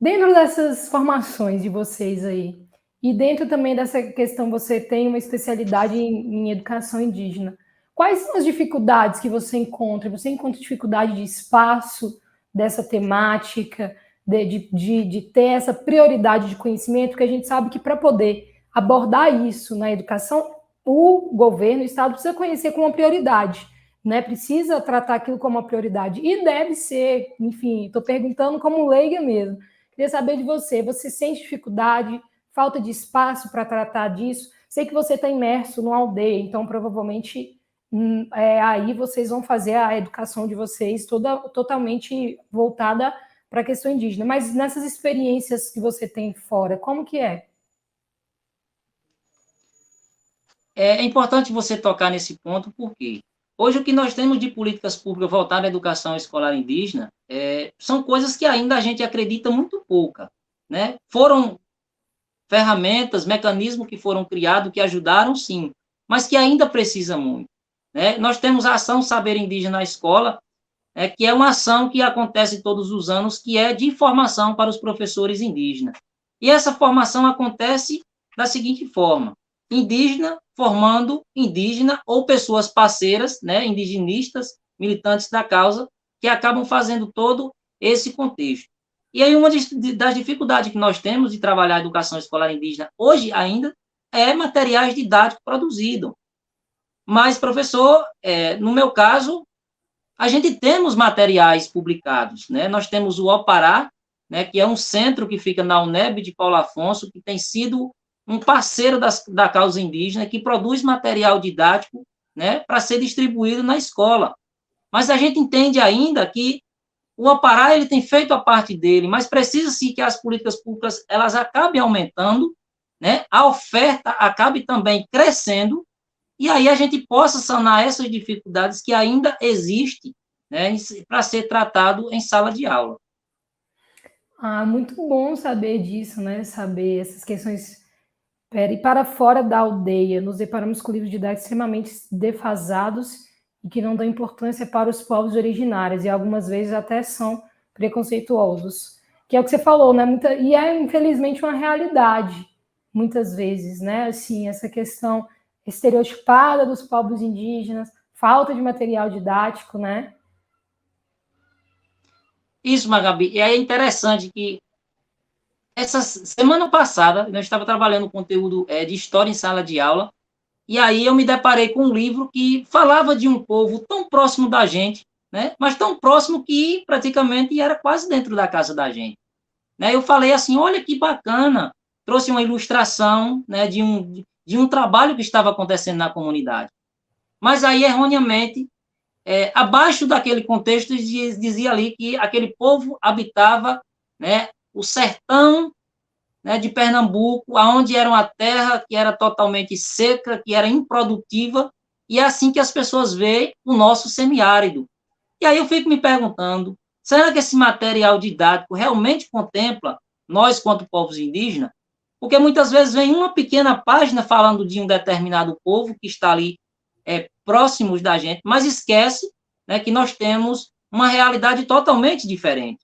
Dentro dessas formações de vocês aí, e dentro também dessa questão, você tem uma especialidade em educação indígena. Quais são as dificuldades que você encontra? Você encontra dificuldade de espaço dessa temática, de ter essa prioridade de conhecimento? Porque a gente sabe que para poder abordar isso na educação, o governo, o Estado precisa conhecer como uma prioridade, né? Precisa tratar aquilo como uma prioridade. E deve ser, enfim, estou perguntando como leiga mesmo. Queria saber de você. Você sente dificuldade, falta de espaço para tratar disso? Sei que você está imerso numa aldeia, então provavelmente aí vocês vão fazer a educação de vocês toda totalmente voltada para a questão indígena. Mas nessas experiências que você tem fora, como que é? É importante você tocar nesse ponto, porque hoje o que nós temos de políticas públicas voltadas à educação escolar indígena são coisas que ainda a gente acredita muito pouca, né? Foram ferramentas, mecanismos que foram criados que ajudaram, sim, mas que ainda precisa muito, né? Nós temos a ação Saber Indígena na Escola, que é uma ação que acontece todos os anos, que é de formação para os professores indígenas. E essa formação acontece da seguinte forma: indígena formando indígena ou pessoas parceiras, né, indigenistas, militantes da causa, que acabam fazendo todo esse contexto. E aí uma das dificuldades que nós temos de trabalhar a educação escolar indígena hoje ainda é materiais didáticos produzidos. Mas, professor, no meu caso, a gente temos materiais publicados, né? Nós temos o Opará, né, que é um centro que fica na UNEB de Paulo Afonso, que tem sido um parceiro da causa indígena, que produz material didático, né, para ser distribuído na escola. Mas a gente entende ainda que o Opará ele tem feito a parte dele, mas precisa-se que as políticas públicas elas acabem aumentando, né, a oferta acabe também crescendo, e aí a gente possa sanar essas dificuldades que ainda existem, né, para ser tratado em sala de aula. Ah, muito bom saber disso, né? Saber essas questões. E para fora da aldeia, nos deparamos com livros didáticos extremamente defasados e que não dão importância para os povos originários, e algumas vezes até são preconceituosos. Que é o que você falou, né? E é, infelizmente, uma realidade, muitas vezes, né? Assim, essa questão estereotipada dos povos indígenas, falta de material didático, né? Isso, Magabi, e é interessante que essa semana passada eu estava trabalhando conteúdo de história em sala de aula, e aí eu me deparei com um livro que falava de um povo tão próximo da gente, né, mas tão próximo que praticamente era quase dentro da casa da gente. Né? Eu falei assim, olha que bacana, trouxe uma ilustração, né, de um trabalho que estava acontecendo na comunidade. Mas aí, erroneamente, abaixo daquele contexto, dizia ali que aquele povo habitava, né, o sertão, né, de Pernambuco, aonde era uma terra que era totalmente seca, que era improdutiva, e é assim que as pessoas veem o nosso semiárido. E aí eu fico me perguntando, será que esse material didático realmente contempla nós, quanto povos indígenas? Porque muitas vezes vem uma pequena página falando de um determinado povo que está ali próximos da gente, mas esquece, né, que nós temos uma realidade totalmente diferente.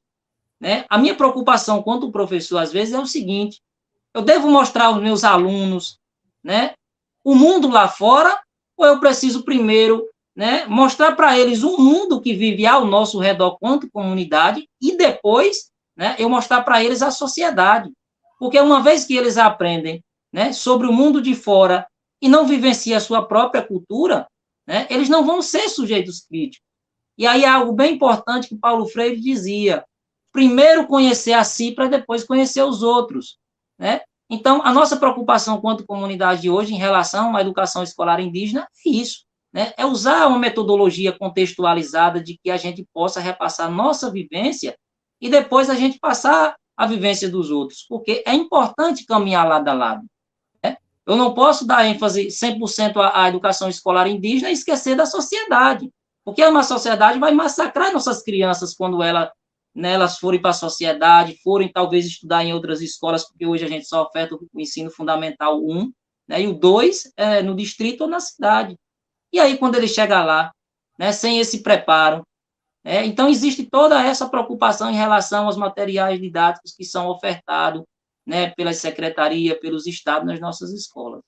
Né? A minha preocupação quanto professor, às vezes, é o seguinte: eu devo mostrar aos meus alunos, né, o mundo lá fora, ou eu preciso primeiro, né, mostrar para eles o mundo que vive ao nosso redor quanto comunidade, e depois, né, eu mostrar para eles a sociedade? Porque uma vez que eles aprendem, né, sobre o mundo de fora e não vivenciam a sua própria cultura, né, eles não vão ser sujeitos críticos. E aí é algo bem importante que Paulo Freire dizia: primeiro conhecer a si para depois conhecer os outros, né? Então, a nossa preocupação quanto comunidade hoje em relação à educação escolar indígena é isso, né? É usar uma metodologia contextualizada de que a gente possa repassar nossa vivência e depois a gente passar a vivência dos outros, porque é importante caminhar lado a lado, né? Eu não posso dar ênfase 100% à educação escolar indígena e esquecer da sociedade, porque uma sociedade vai massacrar nossas crianças quando né, elas forem para a sociedade, forem talvez estudar em outras escolas, porque hoje a gente só oferta o ensino fundamental 1, né, e o 2 no distrito ou na cidade. E aí, quando ele chega lá, né, sem esse preparo, Então, existe toda essa preocupação em relação aos materiais didáticos que são ofertados, né, pela secretaria, pelos estados nas nossas escolas.